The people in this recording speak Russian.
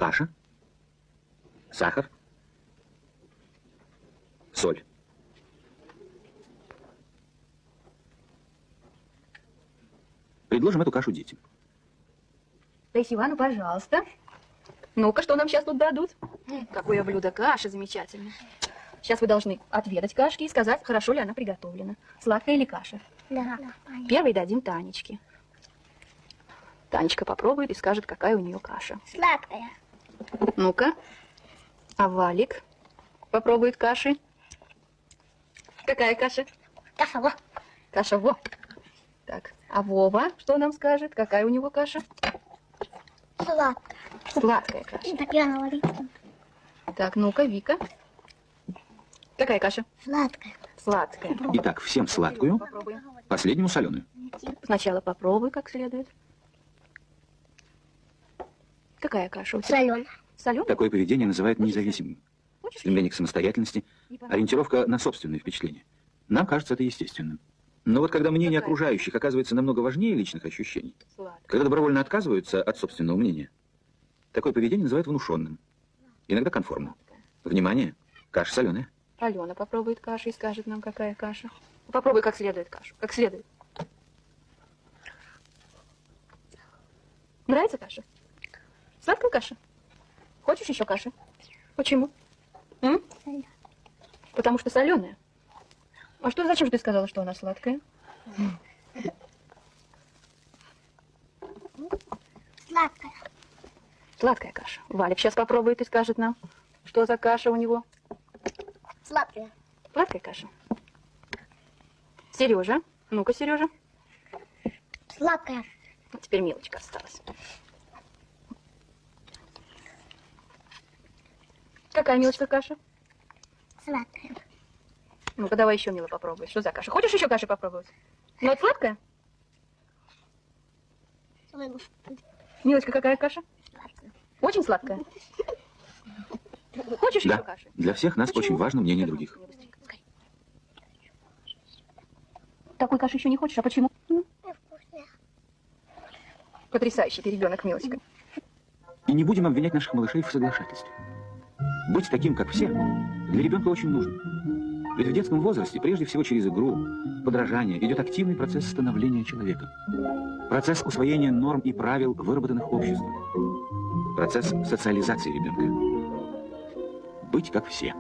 Каша, сахар, соль. Предложим эту кашу детям. Таисия Ивановна, пожалуйста. Ну-ка, что нам сейчас тут дадут? Какое блюдо каши замечательное. Сейчас вы должны отведать кашки и сказать, хорошо ли она приготовлена. Сладкая или каша? Да. Первый дадим Танечке. Танечка попробует и скажет, какая у нее каша. Сладкая. Ну-ка. А Валик попробует каши. Какая каша? Каша, во. Каша во. Так, а Вова что нам скажет? Какая у него каша? Сладкая. Сладкая каша. Так я говорю. Так, ну-ка, Вика. Какая каша? Сладкая. Сладкая. Итак, всем сладкую, Попробуем. последнему соленую. Сначала попробуй как следует. Какая каша у тебя? Соленая. Соленая? Такое поведение называют независимым. Стремление к самостоятельности, ориентировка на собственные впечатления. Нам кажется это естественным. Но вот когда мнение окружающих оказывается намного важнее личных ощущений, Сладкая. когда добровольно отказываются от собственного мнения, такое поведение называют внушенным, иногда конформным. Внимание, каша соленая. Алена попробует кашу и скажет нам, какая каша. Попробуй как следует кашу. Как следует. Нравится каша? Сладкая каша? Хочешь еще каши? Почему? М? Потому что соленая. А что, зачем же ты сказала, что она сладкая? Сладкая. Сладкая каша. Валик сейчас попробует и скажет нам, что за каша у него. Сладкая. Сладкая каша. Сережа. Ну-ка, Сережа. Сладкая. Теперь Милочка осталась. Какая, Милочка, каша? Сладкая. Ну-ка, давай еще, Мила, попробуй. Что за каша? Хочешь еще каши попробовать? Ну, вот сладкая? Милочка, какая каша? Сладкая. Очень сладкая? Хочешь еще Да, каши? для всех нас очень важно мнение других. Такой каши еще не хочешь? А почему? Вкусная. Потрясающий ты ребенок, Милочка. И не будем обвинять наших малышей в соглашательстве. Быть таким, как все, для ребенка очень нужно. Ведь в детском возрасте, прежде всего через игру, подражание, идет активный процесс становления человека. Процесс усвоения норм и правил, выработанных обществом. Процесс социализации ребенка. Быть как все.